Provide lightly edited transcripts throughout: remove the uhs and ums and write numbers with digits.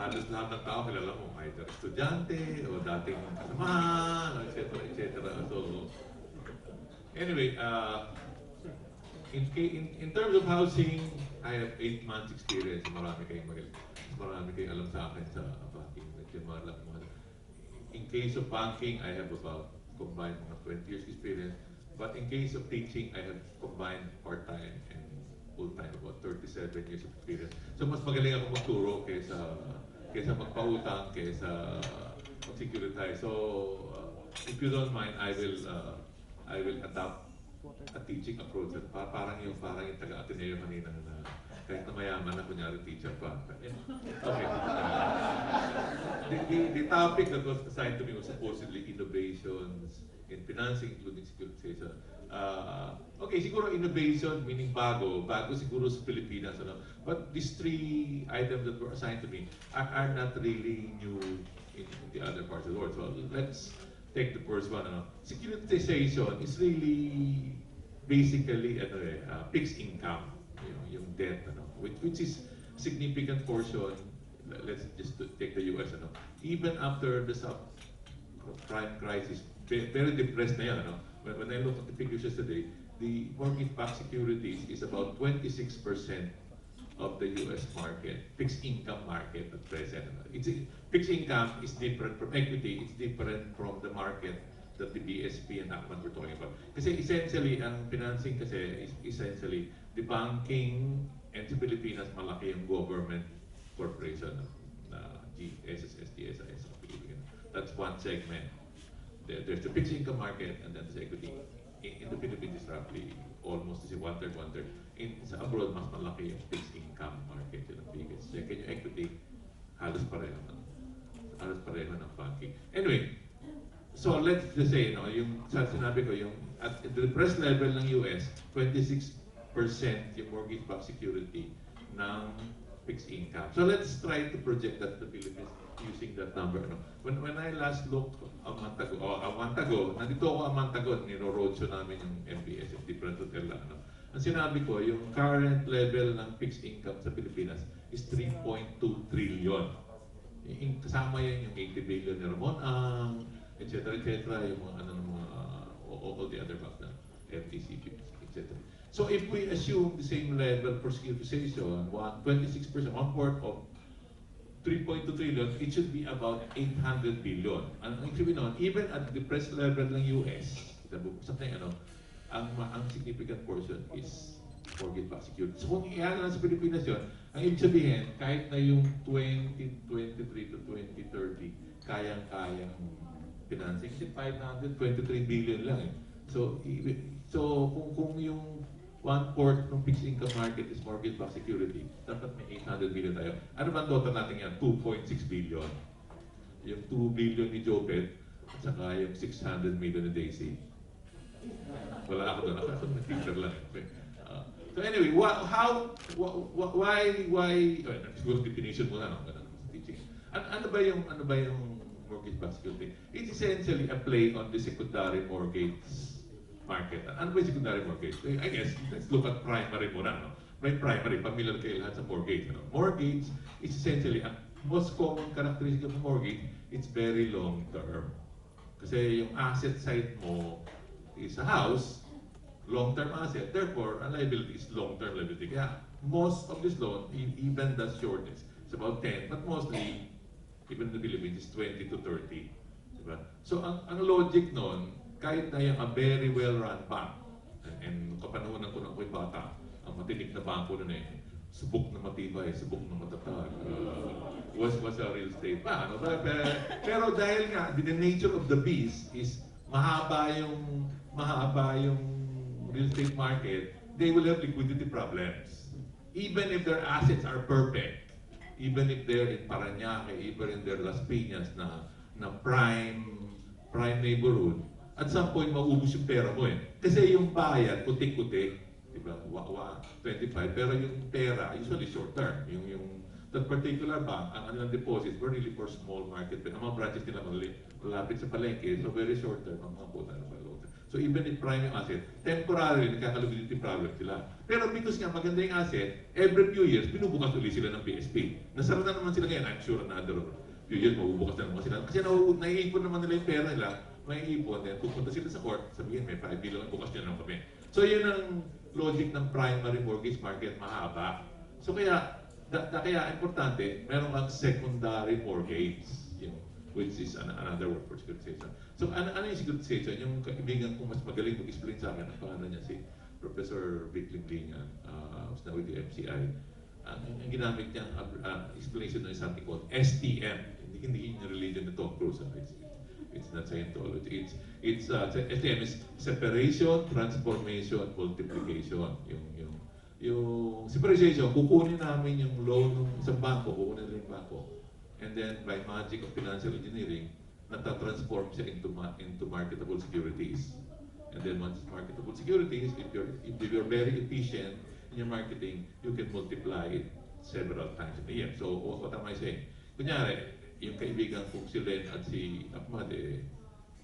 halos lahat ng tao kilala mo, either estudyante o dating kasamahan, etc. So, anyway, in terms of housing, I have 8 months experience. Marami kayong alam sa akin sa banking. In case of banking, I have about combined mga 20 years experience. But in case of teaching, I have combined part-time and full-time, about 37 years of experience. So mas magaling ako magturo kaysa magpautang, kaysa mag-securitize. So if you don't mind, I will adopt a teaching approach. Parang yung taga-Ateneo kanina na kahit na mayaman na kunyari teacher pa. Okay. The topic that was assigned to me was supposedly innovations in financing, including securitization. Okay, siguro innovation, meaning bago siguro sa Pilipinas. But these 3 items that were assigned to me are not really new in the other parts of the world. So let's take the first one. Securitization is really basically fixed income, yung debt, which is significant portion. Let's just take the US. Even after the subprime crisis, very depressed na yan. When I look at the figures yesterday, the mortgage-backed securities is about 26% of the US market, fixed income market at present. Fixed income is different from equity, it's different from the market that the BSP and ACMAN were talking about. Kasi essentially, ang financing kasi is essentially the banking, and sa Pilipinas, malaki yung government corporation na SHDA. That's one segment. There's the fixed income market and then there's equity. In the Philippines, it's roughly almost one-third. Sa abroad, mas malaki yung fixed income market. Yun ang biggest. Second, yung equity, halos pareho ng banking. Anyway, so let's just say, yung sinabi ko, yung at the depressed level ng US, 26% yung mortgage-backed security ng fixed income. So let's try to project that to the Philippines using that number. When I last looked a month ago, nandito ako a month ago, niro-roadshow namin yung MBS, yung different hotel lang. Ang sinabi ko, yung current level ng fixed income sa Pilipinas is 3.2 trillion. Kasama yan yung 80 billion ni Ramon Ang, etc. yung mga all the other banks na FTC, etc. So if we assume the same level for securitization, 26%, 1/4 of 3.2 trillion, it should be about 800 billion. Ang sabihin nun, even at the depressed level ng US, ang significant portion is mortgage-backed security. So kung iyan lang sa Pilipinas yun, ang ibig sabihin, kahit na yung 2023 to 2030, kayang-kayang financing, kasi 523 billion lang eh. So kung yung 1/4 ng fixed income market is mortgage-backed security, dapat may 800 billion tayo. Ano ba ang total natin yan? 2.6 billion. Yung 2 billion ni Jopet, at saka yung 600 million ni Daisy. Wala ako doon. Ako na teacher lang. So anyway, siguro definition muna, teaching. Ano ba yung mortgage-backed security? It's essentially a play on the secondary mortgage market. Ano ba yung secondary mortgage? I guess, let's look at primary muna. May primary, familiar kayo lahat sa mortgage. Mortgage is essentially, ang most common characteristic of mortgage, it's very long term. Kasi yung asset side mo is a house, long-term asset, therefore, ang liability is long-term liability. Kaya most of this loan, even the shortest, it's about 10, but mostly, even in the Philippines, it's 20 to 30. Diba? So ang logic nun, kahit na yung a very well-run bank, and kapanahonan ko ng ako'y bata, ang matinik na bangko nun subok na matibay, subok na matatag, was a real estate bank. Pero dahil nga, the nature of the beast is mahaba yung real estate market, they will have liquidity problems. Even if their assets are perfect, even if they're in Parañaque, even in their Las Piñas na prime neighborhood, at some point maubos yung pera mo eh. Kasi yung bayad, putik-putik, diba? 25, pero yung pera, usually short term. That particular bank, ang kanilang deposits were really for small market. Ang mga branches nila malapit sa palengke, so very short term, ang mga puta na pala. So even if prime yung asset, temporarily nagkaka-liquidity problem sila. Pero because nga maganda yung asset, every few years, binubukas ulit sila ng PSP. Nasara na naman sila ngayon, I'm sure another few years, mabubukas na naman sila. Kasi naiipon naman nila yung pera nila, may ipon, then pupunta sila sa court, sabihin may 5 billion, bukas nyo lang kami. So yun ang logic ng primary mortgage market, mahaba. So kaya importante, meron kang secondary mortgage, which is another word for securitization. So ano yung securitization? Yung kaibigan kong mas magaling mag-explain sa akin, ang pangalan niya si Professor Vic Linglingan, who's now with the MCI. Ang ginamit niyang explanation is something called STM. Hindi yung religion ni Tom Cruise. It's not Scientology. It's STM is separation, transformation, multiplication. Yung separation, kukunin namin yung loan ng isang bangko, kukunin nila yung bangko. And then by magic of financial engineering, nata-transform siya into marketable securities. And then once it's marketable securities, if you're very efficient in your marketing, you can multiply it several times in a year. So what am I saying? Kunyari, yung kaibigan ko si Len at si Ahmad,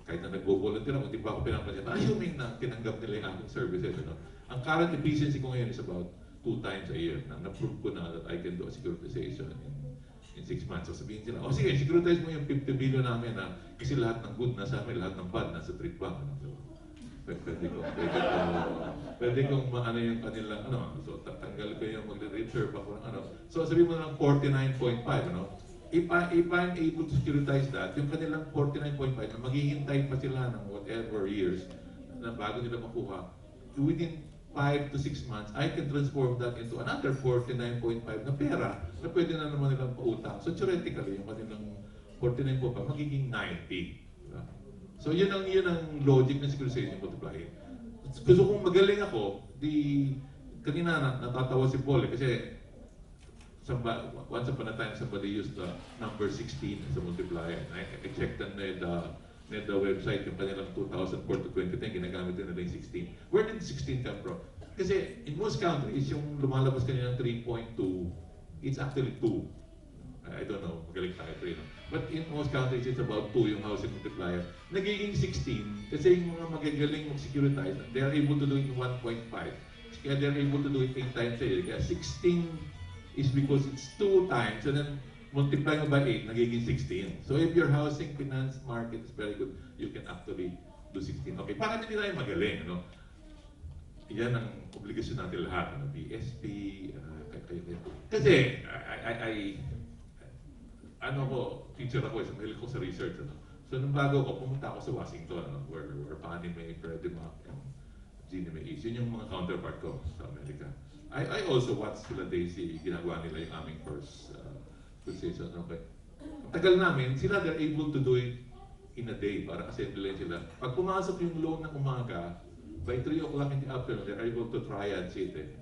kahit na nagbo-volunteer ako, di ba ako pinapansin, assuming na tinanggap nila yung aking services. Ang current efficiency ko ngayon is about 2 times a year. Na-prove ko na that I can do a securitization in 6 months. So sabihin sila, sige, securitize mo yung 50 billion namin kasi lahat ng good nasa amin, lahat ng bad nasa Trick Bank. So, pwede kong maano yung kanilang, so tatanggal ko yung magre-reserve ako ng So sabihin mo na lang 49.5, If I'm able to securitize that, yung kanilang 49.5 na maghihintay pa sila ng whatever years na bago nila makuha, within 5 to 6 months, I can transform that into another 49.5 na pera na pwede na naman nilang pautang. So theoretically, yung kanilang 49.5 magiging 90. Diba? So yun ang logic ng securitization multiplier. Gusto kong magaling ako, kanina natatawa si Paul kasi once upon a time somebody used the number 16 as a multiplier. I checked on the website, yung kanilang 2004 to 2010, ginagamit nila yung 16. Where did 16 come from? Kasi in most countries, yung lumalabas kanina ng 3.2, it's actually 2. I don't know, magaling tayo 3. But in most countries, it's about 2 yung housing multiplier. Nagiging 16 kasi yung mga magagaling mag-securitize, they are able to do it in 1.5. Kaya they are able to do it 8 times a year. Kaya 16 is because it's 2 times and then multiply mo by 8, nagiging 16. So if your housing finance market is very good, you can actually do 16. Okay, bakit hindi tayo magaling? Yan ang obligasyon natin lahat. BSP, kasi, teacher ako, mahilig ko sa research. So nung bago ako, pumunta ako sa Washington, where Fannie Mae, Freddie Mac, and Ginnie Mae is. Yun yung mga counterpart ko sa Amerika. I also watched sila Daisy, ginagawa nila yung aming first conversation. Okay. Ang tagal namin, they're able to do it in a day para assembly lang sila. Pag pumasok yung loan ng umaga, by 3 o'clock in the afternoon, they're able to try and see it.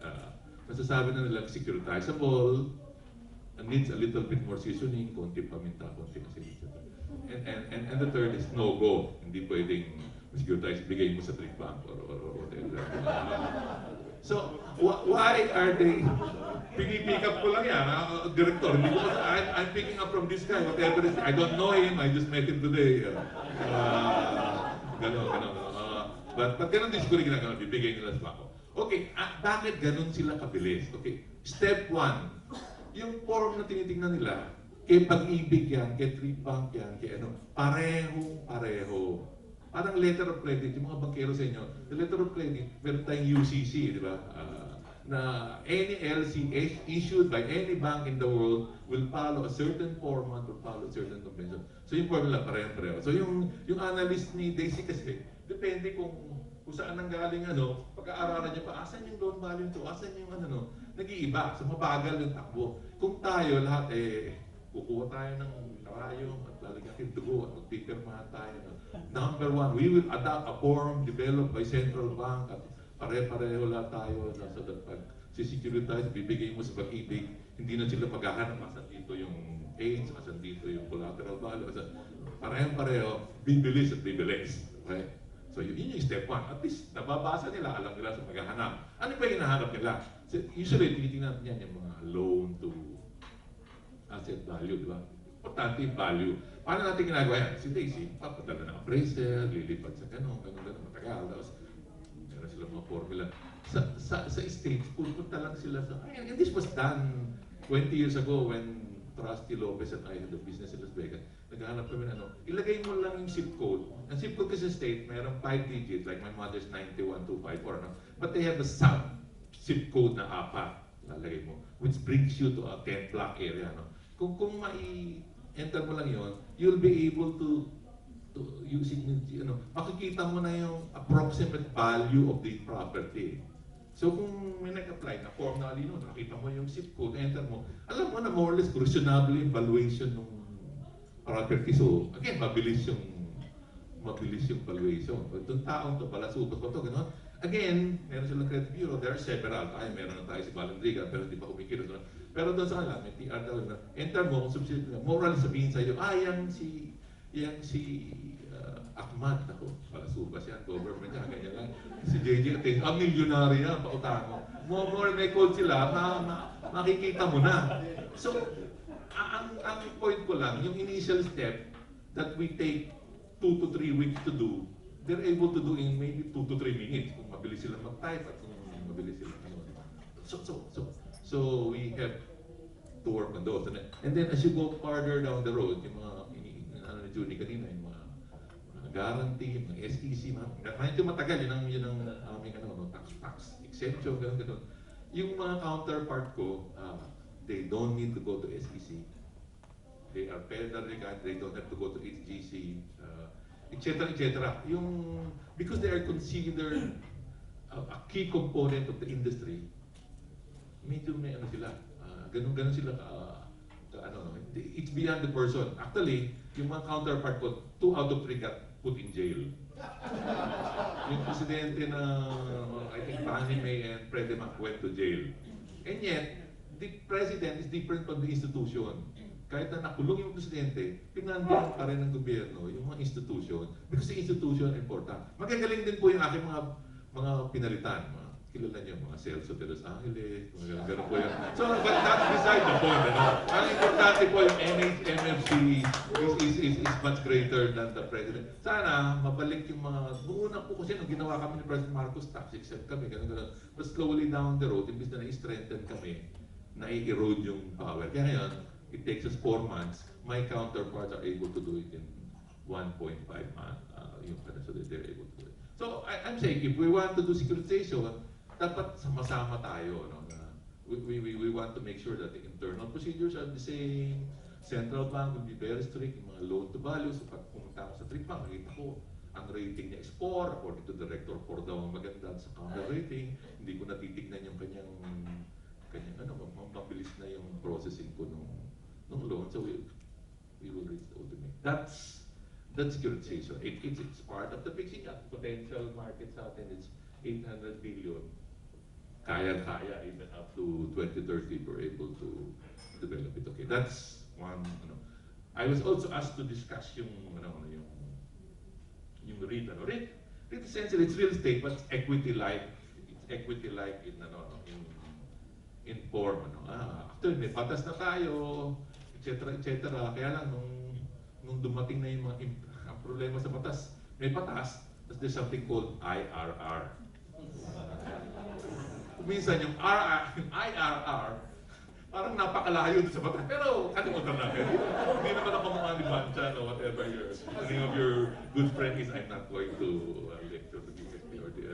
Masasabi na nilang securitizable, needs a little bit more seasoning, konti paminta, konti asin. And the third is no-go. Hindi pwedeng securitize, bigay mo sa Trick Bank or whatever. So, why are they, pick up ko lang yan, director, hindi ko I'm picking up from this guy, whatever it is, I don't know him, I just met him today. Ganon. But ganon din siguro ginagawa, bibigay nila sa bako. Okay, bakit ganon sila kabilis? Okay, step 1, yung form na tinitingnan nila, kay Pag-ibig yan, kay Trick Bank yan, kay pareho. Parang letter of credit, yung mga bankero sa inyo, the letter of credit, meron tayong UCC, di ba? Na any LC issued by any bank in the world will follow a certain format or follow a certain convention. So yung formula, pareho. So yung analyst ni Daisy kasi, depende kung saan nang galing pag-aaralan niya pa, asan yung loan value to, asan yung nag-iiba. So mabagal yung takbo. Kung tayo lahat, kukuha tayo ng karayong at lalagyan yung dugo at magpipirmahan tayo. Number 1, we will adopt a form developed by central bank at pare-pareho lahat tayo so that pag si-securitize, bibigay mo sa Pag-ibig, hindi na sila paghahanap, asan dito yung age, asan dito yung collateral value, pareho, bibilis. Okay? So yun yung step 1. At least nababasa nila, alam nila sa paghahanap. Ano ba yung hinahanap nila? So, usually, tinitingnan niyan yung mga loan to asset value, di ba? Importante yung value. Paano natin ginagawa yan? Si Daisy, papadala ng appraiser, lilipad sa ganun, matagal. Tapos, meron silang mga formula. Sa States, pupunta lang sila sa, and this was done 20 years ago when Trustee Lopez and I had a business in Las Vegas. Naghahanap kami ng ilagay mo lang yung zip code. Ang zip code kasi state, mayroong 5 digits, like my mother's 91254, but they have a sub-zip code na 4, lalagay mo, which brings you to a 10 block area. Kung mai-enter mo lang yon, you'll be able to using, makikita mo na yung approximate value of the property. So kung may nag-apply na form na alino, nakita mo yung zip code, enter mo, alam mo na more or less reasonable yung valuation ng property. So again, mabilis yung valuation. Itong taong to pala, supot ko to, gano'n. Again, meron silang credit bureau, there are several. Meron na tayo si Balandriga, pero hindi pa kumikita doon. Pero doon sa kanila, may TR daw, enter mo, kung subsidi mo, moral sabihin sa'yo, yan si Ahmad, ako, pala subas yan, government yan, ganyan lang. Si JJ, milyonary yan, pautang mo. More may code sila, makikita mo na. So, ang point ko lang, yung initial step that we take 2 to 3 weeks to do, they're able to do in maybe 2 to 3 minutes kung mabilis silang mag-type at kung mabilis silang So we have to work on those. And then as you go farther down the road, yung mga ni Junie kanina, yung mga guarantee, mga SEC, medyo matagal, yun ang aming tax exemption, ganun. Yung mga counterpart ko, they don't need to go to SEC. They are federally guided, they don't have to go to HGC, etc. Because they are considered a key component of the industry, medyo may sila, ganun sila it's beyond the person. Actually, yung mga counterpart ko, 2 out of 3 got put in jail. Yung presidente na, I think, Fannie Mae and Freddie Mac went to jail. And yet, the president is different from the institution. Kahit na nakulong yung presidente, pinandiyan pa rin ng gobyerno yung mga institution. Because the institution important. Magagaling din po yung aking mga pinalitan. Kilala niyo, mga Celso de Los Angeles, mga gano'n po yan. So, but that's beside the point. Ang importante po yung NHMFC is much greater than the president. Sana, mabalik yung mga, buuna po kasi nung ginawa kami ni President Marcos, tax exempt kami, gano'n. But slowly down the road, imbis na na-strengthen kami, na-erode yung power. Kaya ngayon, it takes us 4 months. My counterparts are able to do it in 1.5 months. So that they're able to do it. So, I'm saying, if we want to do securitization, dapat sama-sama tayo. We want to make sure that the internal procedures are the same. Central bank will be very strict. Yung mga loan to value. So pag pumunta ako sa trip bank, makita ko, ang rating niya is 4. According to Director 4 daw ang maganda sa counter rating. Hindi ko natitignan yung kanyang mabilis na yung processing ko nung loan. So we will reach the ultimate. That's securitization. It's part of the fixing up. Potential market sa atin is 800 billion. Kaya, even up to 2030, we're able to develop it. Okay, that's one. I was also asked to discuss yung REIT. REIT essentially it's real estate, but it's equity-like. It's equity-like in form. After may batas na tayo, etc. Kaya lang nung dumating na yung ang problema sa batas, may batas, there's something called IRR. Minsan yung IRR, parang napakalayo sa batas. Pero kalimutan natin. Hindi naman ako mga ni Banchan or whatever the name of your good friend is. I'm not going to lecture to give it or the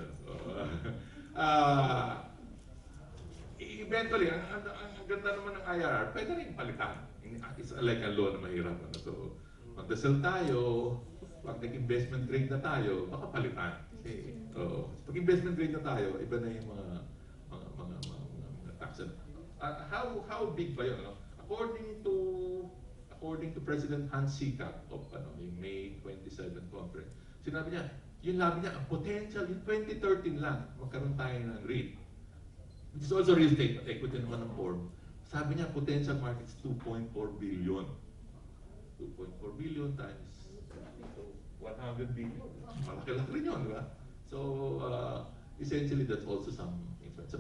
eventually, ang ganda naman ng IRR, pwede rin palitan. It's like a loan na mahirap. So, magdasal tayo, pag nag-investment grade na tayo, baka palitan. Pag investment grade na tayo, iba na yung mga taxes. How big ba yun? According to President Hans Sikap of yung May 27 conference, sinabi niya, ang potential, yung 2013 lang, magkaroon tayo ng REIT. Which is also real estate, but equity naman ng form. Sabi niya, potential market is 2.4 billion. 2.4 billion times 100 billion. Malaki lang rin yun, di ba? So, essentially, that's also some influence. So,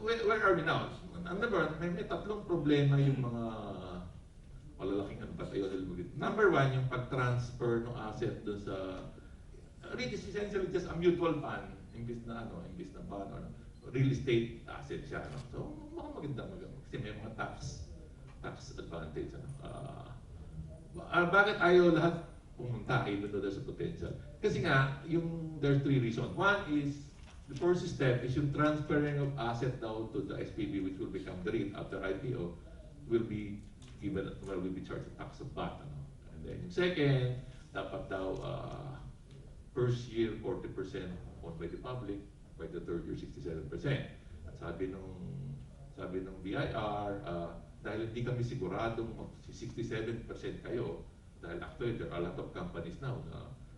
where are we now? Number one, may tatlong problema yung mga malalaking ano, patayo nila mag Number one, yung pag-transfer ng asset doon sa, it is essentially just a mutual fund, imbis na bond, or real estate asset siya. Ano? So, maganda. Kasi may mga tax advantage. Ano? Bakit ayaw lahat pumunta doon sa potential? Kasi nga, there's three reasons. One is, the first step is yung transferring of asset now to the SPV, which will become the REIT after IPO, will be charged a tax of VAT. Ano? And then yung second, dapat daw first year 40% owned by the public, by the third year 67%. At sabi ng BIR, dahil hindi kami siguradong 67% kayo, dahil actually there are a lot of companies now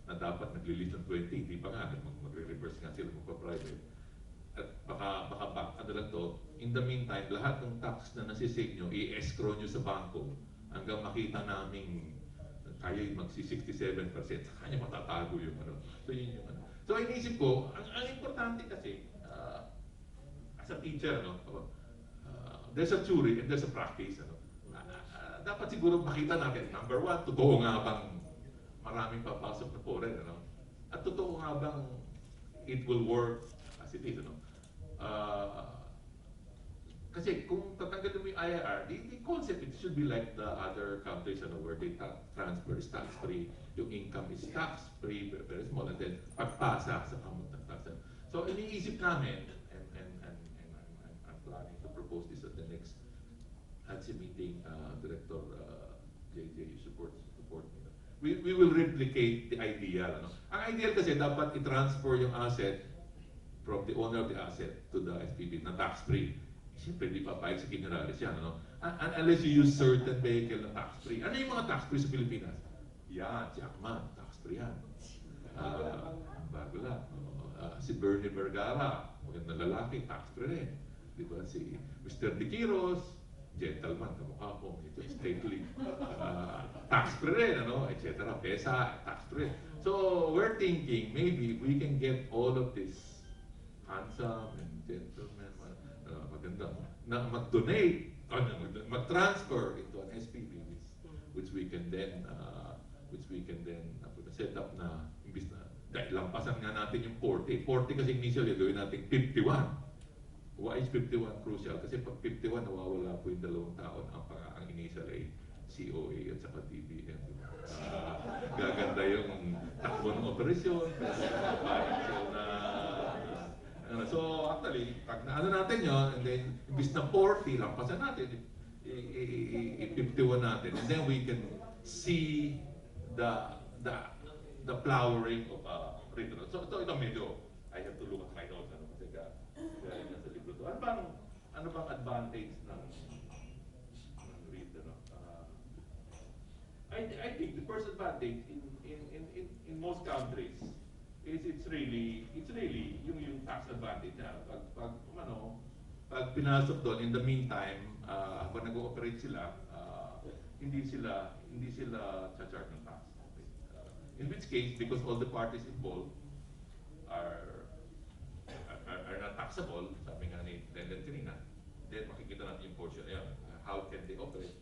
na dapat nag-release ng 20, hindi pa nga, magre-reverse nga sila magpa-private. At baka ano lang to, in the meantime, lahat ng tax na nasisave nyo, i-escrow nyo sa bangko hanggang makita namin kayo'y magsi-67%, sa kanya matatago yung ano. So yun yung ano. So iniisip ko, ang importante kasi, as a teacher, no, there's a theory and there's a practice. Ano. Dapat siguro makita natin, number one, totoo nga bang maraming papasok na foreign, ano? At totoo nga bang it will work as it is, ano? Kasi kung tatanggalin mo yung IRR, the concept, it should be like the other countries, ano, where they transfer is tax-free, yung income is tax-free, very small, and then pagpasa sa kamot ng tax. So iniisip namin, and I'm planning to propose this at the next HADSI meeting, Director JJ support me. We will replicate the ideal. Ano? Ang ideal kasi dapat i-transfer yung asset from the owner of the asset to the SPV na tax-free. Siyempre, di papayag sa generalis yan. Ano? Unless you use certain vehicle na tax-free. Ano yung mga tax-free sa Pilipinas? Yan, si Akman, tax-free yan. Bago lang. Si Bernie Vergara, magandang lalaki, tax-free rin. Di ba? Si Mr. De Quiros, gentleman, kamukha ko, medyo stately, tax-free rin, ano, etc. Pesa, tax-free. So, we're thinking, maybe we can get all of this handsome and gentleman, maganda, na mag-donate, mag-transfer into an SPV, which we can then set up na, imbis na, dahil lampasan nga natin yung 40 kasi initially gawin natin 51. Why is 51 crucial? Kasi pag 51, nawawala po yung dalawang taon ang initial ay COA at saka DBM. Gaganda yung takbo ng operasyon, so actually, pag naano natin yun, and then imbis na 40, lampasan natin, i-51 natin, and then we can see the flowering of return. So ito medyo, I have to look at my notes, ano, kasi galing na sa libro to. Ano bang advantage ng REIT, ano? I think the first advantage in most countries is it's really yung tax advantage niya. Pag pinasok doon, in the meantime, habang nag-ooperate sila, hindi sila charge ng tax. In which case, because all the parties involved are not taxable, sabi nga ni Lenden Tirina, then makikita natin yung portion. Ayan, how can they operate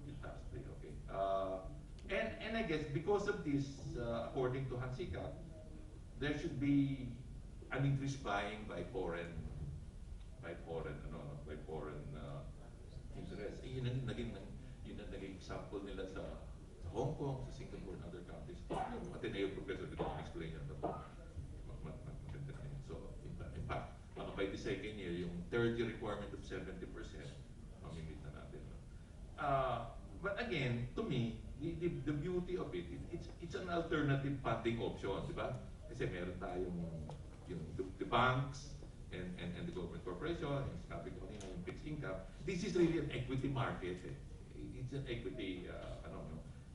with tax-free? Okay. And I guess because of this, according to Hansika, there should be an increased buying by foreign interest. Yun ang naging example nila sa Hong Kong, sa Singapore, and other countries. Yung Ateneo professor dito explain yan. Maganda na yun. So, in fact, by the second year, yung third year requirement of 70%, mamimit na natin. But again, to me, the beauty of it, it's an alternative funding option, di ba? Kasi meron tayong the banks and the government corporation, yung sabi ko kanina, yung fixed income. This is really an equity market. It's an equity,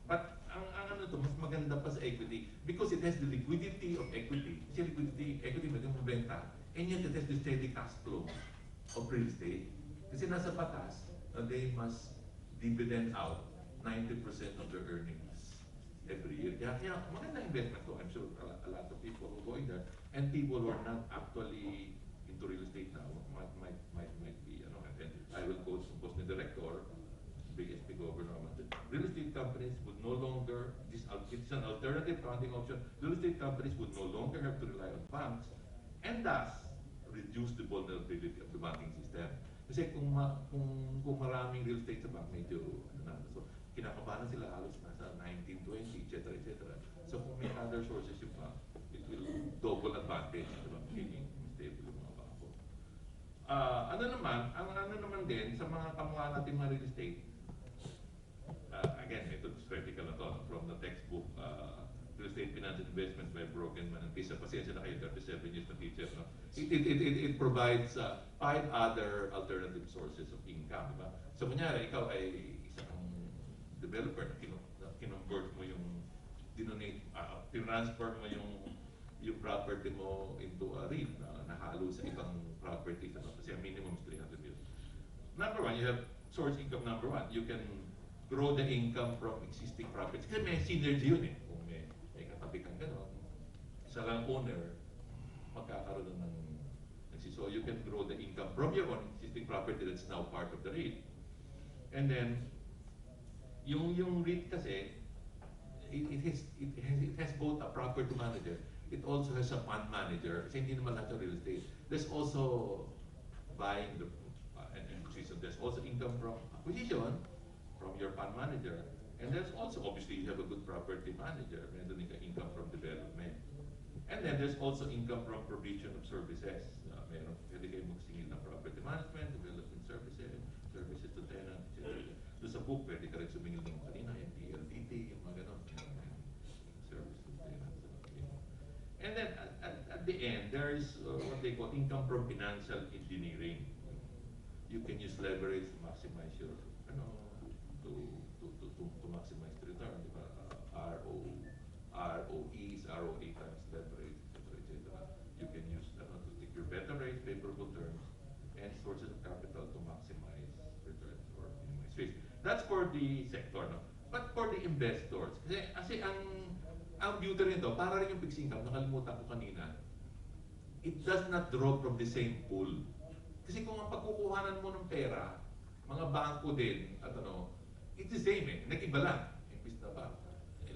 But ang ano to, mas maganda pa sa equity because it has the liquidity of equity. Kasi equity pwede mo benta, and yet it has the steady cash flow of real estate. Kasi nasa batas, they must dividend out 90% of their earnings every year. Kaya maganda investment to. I'm sure a lot of people will go in there, and people who are not actually into real estate now might be, and then I will quote the director, BSP governor, real estate longer, it's an alternative funding option. Real estate companies would no longer have to rely on banks and thus reduce the vulnerability of the banking system. Kasi kung maraming real estate sa bank, medyo, so kinakabahan sila halos nasa 19, 20, etc. etc. So kung may other sources yung bank, it will double advantage, diba? Magiging stable yung mga bangko. Ano naman din sa mga kamukha natin mga real estate, again, ito theoretical na to, from the textbook, Real Estate Finance and Investment by Brokenman and Pisa. Pasensya na kayo, 37 years na teacher. No? It provides 5 other alternative sources of income. Diba? So, kunyari, ikaw ay isang developer na kinonvert mo yung, transfer mo yung property mo into a REIT na nahalo sa ibang properties. Kasi ang minimum is 300 years. Number one, you have source income number one. You can grow the income from existing properties. Kasi may synergy yun eh. Kung may katabi kang gano'n, isa lang owner, magkakaroon ng so you can grow the income from your own existing property that's now part of the REIT. And then, yung REIT kasi, it has both a property manager, it also has a fund manager. Kasi hindi naman lahat ng real estate. There's also buying and acquisition. There's also income from acquisition, from your fund manager. And there's also, obviously, you have a good property manager. Meron din ka income from development. And then there's also income from provision of services. Meron, pwede kayo magsingil ng property management, development services, services to tenant, etc. Doon sa book, pwede ka rin sumingil ng kanina, yung PLDT, yung mga ganon. Service to tenants. And then, at the end, there is what they call income from financial engineering. You can use leverage to maximize your, to maximize the return, di ba? ROEs, ROA times leverage, etc. You can use to secure better rates, favorable terms, and sources of capital to maximize returns or minimize risk. That's for the sector, no? But for the investors, kasi ang beauty nito, para rin yung fixed income, nakalimutan ko kanina, it does not draw from the same pool. Kasi kung ang pagkukuhanan mo ng pera, mga bangko din, at it's the same eh, nag-iba lang. Imbis na ba?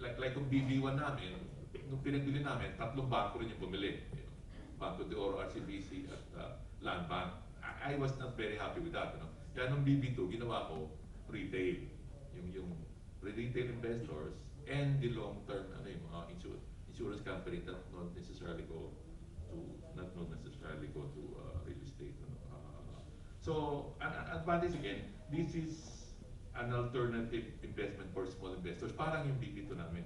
Like yung BB1 namin, nung pinagbili namin, 3 bangko rin yung bumili. Banco de Oro, RCBC, at Land Bank. I was not very happy with that. Kaya nung BB2, ginawa ko retail. Yung retail investors and the long-term insurance company that not necessarily go to real estate. So, an advantage again, this is an alternative investment for small investors, parang yung BB2 namin.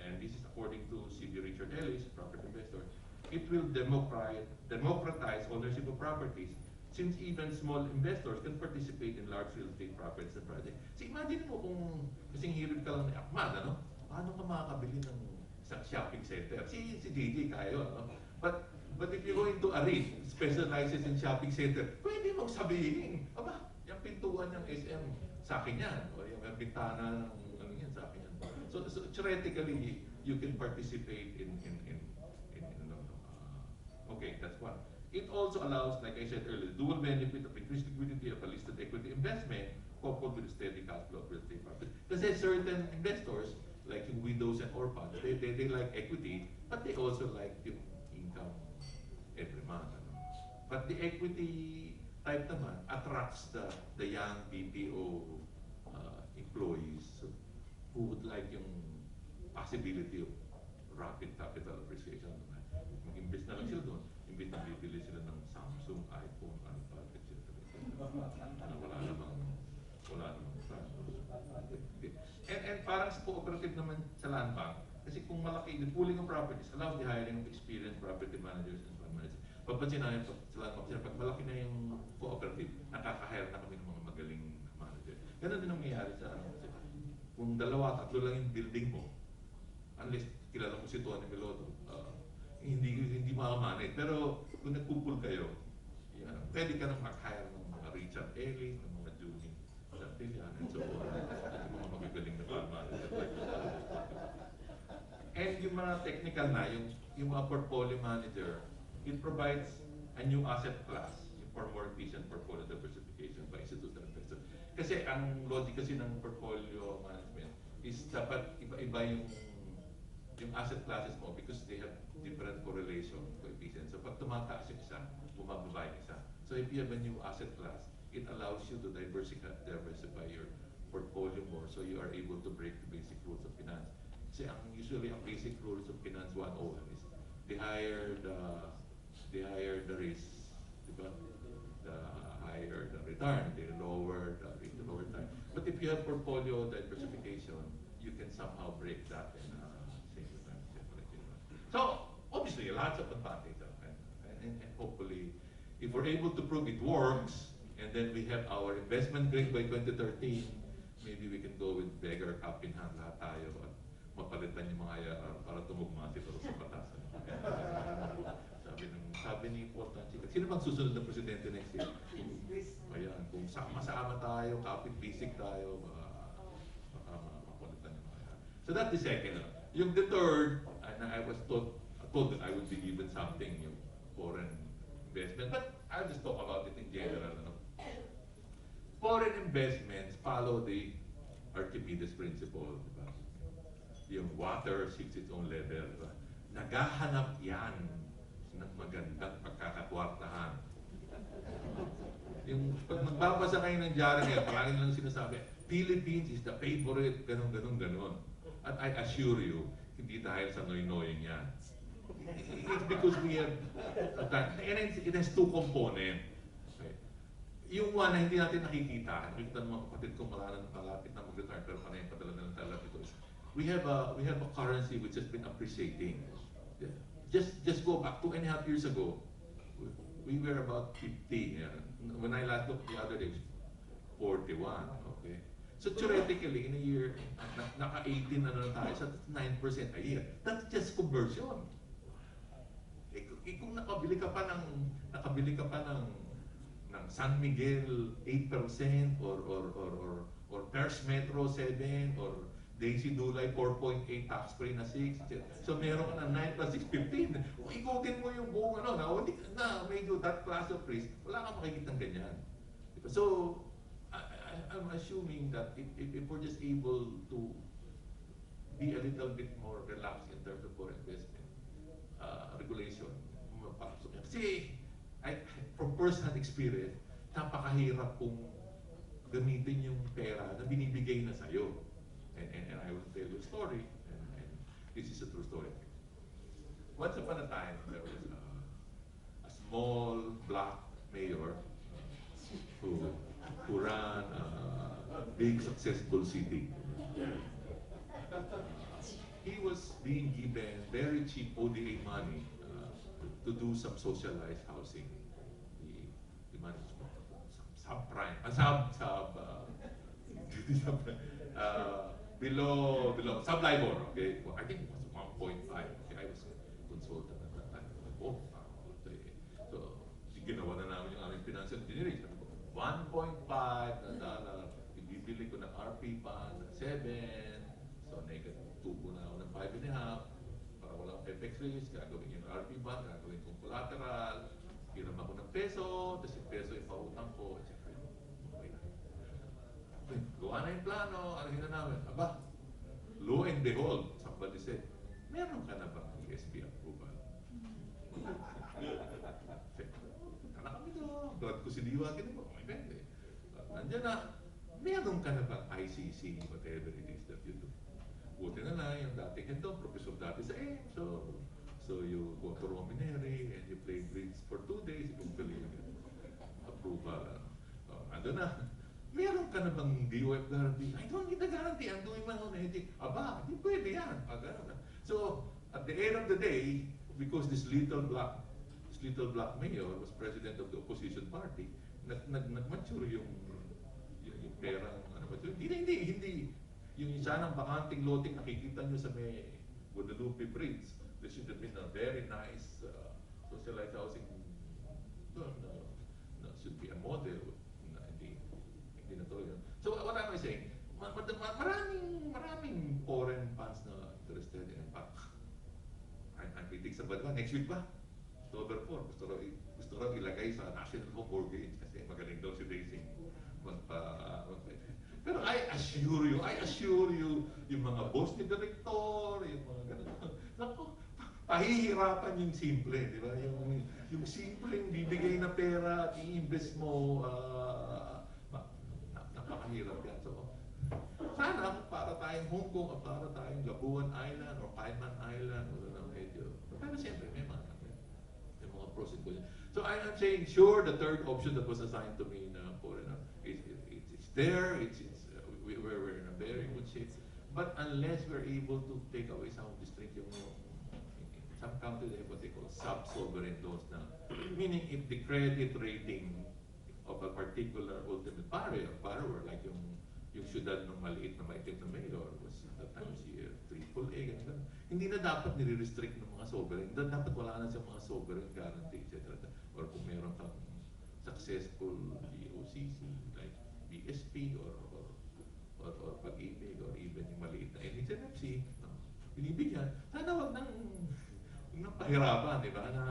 And this is according to C.B. Richard Ellis, property investor. It will democratize ownership of properties since even small investors can participate in large real estate properties and projects. So imagine mo kung kasing hirit ka lang ni Ahmad, paano ka makakabili ng isang shopping center? Si JJ kaya yun, But if you go into a REIT, specializes in shopping center, pwede mong sabihin, yung pintuan ng SM, sa akin yan. O yung bintana ng yan, sa akin yan. So theoretically, you can participate in okay, that's one. It also allows, like I said earlier, dual benefit of increased liquidity of a listed equity investment coupled with steady cash flow of real estate property. Kasi certain investors, like yung widows and orphans, they like equity, but they also like yung income every month. But the equity type naman attracts the young BPO employees who would like yung possibility of rapid capital appreciation. Mag-invest na lang sila doon, imbit na bibili sila ng Samsung, iPhone, iPad, etc. Wala namang and parang sa cooperative naman sa land bank, kasi kung malaki, the pooling of properties allows the hiring of experienced property managers and fund managers. Papansin namin sa land bank, pag malaki na yung cooperative, nakaka-hire na kami ng mga magaling manager. Ganun din ang nangyayari sa kung 2-3 lang yung building mo, unless kilala mo si Tony Melodo, hindi makamanage. Pero kung nagpupul kayo, pwede ka nang mag-hire ng mga Richard Ellis, ng mga Junie Santillan, and so on. At yung mga magagaling na manager. And yung mga technical na, yung mga portfolio manager, it provides a new asset class for more efficient portfolio diversification by institutional investors. Kasi ang logic kasi ng portfolio management, is dapat iba-iba yung asset classes mo because they have different correlation coefficients. So pag tumataas yung isa, bumababa yung isa. So if you have a new asset class, it allows you to diversify your portfolio more so you are able to break the basic rules of finance. Kasi usually ang basic rules of finance 101 is the higher the risk, diba? The higher the return, the lower time. But if you have portfolio diversification, you can somehow break that and save the time. So obviously lots of advantages, and hopefully if we're able to prove it works, and then we have our investment grade by 2013, maybe we can go with beggar cup in hand lahat tayo at mapalitan yung mga para tumugma siguro sa batas. Sabi ni Important Chica, sino bang susunod na presidente next year? Ayan, kung sama-sama tayo, kapit basic tayo, mapalitan yung mga. So that's the second. Yung the third, and I was told that I would be given something, yung foreign investment, but I'll just talk about it in general. Foreign investments follow the Archimedes principle. Diba? Yung water seeks its own level. Diba? Naghahanap yan ng magandang pagkakatwartahan. Yung pag magbabasa kayo ng diary ngayon, palagi lang sinasabi, Philippines is the favorite, ganun. At I assure you, hindi dahil sa noy-noying yan. It's because we have, and it has two components. Okay. Yung one na hindi natin nakikita ng mga kapatid ko malapit na mag-retire, pero panay padala na lang talaga ito. We have a currency which has been appreciating. Just go back 2.5 years ago, we were about 50. Yeah. When I last looked the other day, 41. Okay. So theoretically, in a year, naka-18 na lang tayo, so that's 9% a year. That's just conversion. Kung nakabili ka pa ng San Miguel 8% or Pers Metro 7 or Daisy Dulay 4.8 tax free na 6. So meron ka na 9 plus 6, 15. Kung ikutin mo yung buong na medyo that class of risk, wala kang makikita ng ganyan. So I'm assuming that if we're just able to be a little bit more relaxed in terms of foreign investment regulation, kasi from first-hand experience, napakahirap kung gamitin yung pera na binibigay na sa'yo. And I will tell you a story, and this is a true story. Once upon a time, there was a small black mayor who ran a big successful city. He was being given very cheap ODA money to do some socialized housing. He managed subprime, below sub-LIBOR, okay? Well, I think it was 1.5. Okay, I was a consultant at that time. So, ginawa na namin yung aming financial engineering. Sabi ko, $1.5 na ibibili ko ng RP fund ng 7. So, tubo na ako ng 5.5. Para walang FX risk, gagawin yung RP fund, gagawin kong collateral, hiram ako ng peso, tapos yung peso yung pautang ko, etc. Gawa na yung plano, alahin na namin. Aba, lo and behold, somebody said, meron ka na ba ESB approval? Tala kami doon, glad ko si Diwa, ganun mo, may bende. Nandiyan na, meron ka na ba ICC, whatever it is that you do? Buti na lang, yung dating ito, professor dati sa so you go to Romineri and you play bridge for 2 days, eventually you get approval. Ando na. Meron ka na bang DOF guarantee? I don't need a guarantee. I'm doing my own editing. Aba, hindi pwede yan. So, at the end of the day, because this little black mayor was president of the opposition party, nag-mature yung perang, hindi. Yung isa ng bakanting loting nakikita nyo sa may Guadalupe Bridge, there should have been a very nice socialized housing doon. Should be a model. So what am I saying? Maraming foreign funds na interested in fact. I'm waiting sa ba? Next week ba? October 4. Gusto raw ilagay sa National Home Mortgage kasi magaling daw si Daisy. Pero I assure you, yung mga boss ni director, yung mga ganun. Naku, pahihirapan yung simple, di ba? Yung simpleng bibigay na pera at i-invest mo, napakahirap yan. So, sana para tayong Hong Kong o para tayong Labuan Island or Cayman Island o na medyo. Pero siyempre, may mga pros and cons. So I'm saying, sure, the third option that was assigned to me na foreigner, it's there, we're in a very good shape. But unless we're able to take away some of the strings, some countries they have what they call sub-sovereign loans now. Meaning if the credit rating of a particular ultimate borrower, like yung syudad ng maliit na maitim na mayor was at times here, AAA, ganun. Hindi na dapat nire-restrict ng mga sovereign. Dapat wala na siyang mga sovereign guarantee, etc. Or kung meron kang successful BOCC, like BSP or Pag-ibig or even yung maliit na NHMFC, binibigyan. Sana wag nang pahirapan, di ba? Na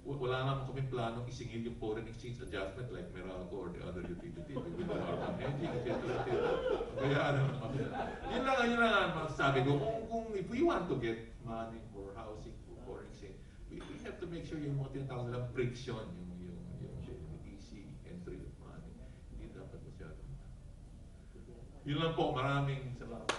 wala naman kami planong isingil yung foreign exchange adjustment like Meralco or the other utility. We will have hedging, etc. Kaya yun lang masasabi ko. Kung if we want to get money for housing, for foreign exchange, we have to make sure yung mga tinatawag nilang friction, yung easy entry of money. Hindi dapat masyado. Yun lang po, maraming salamat.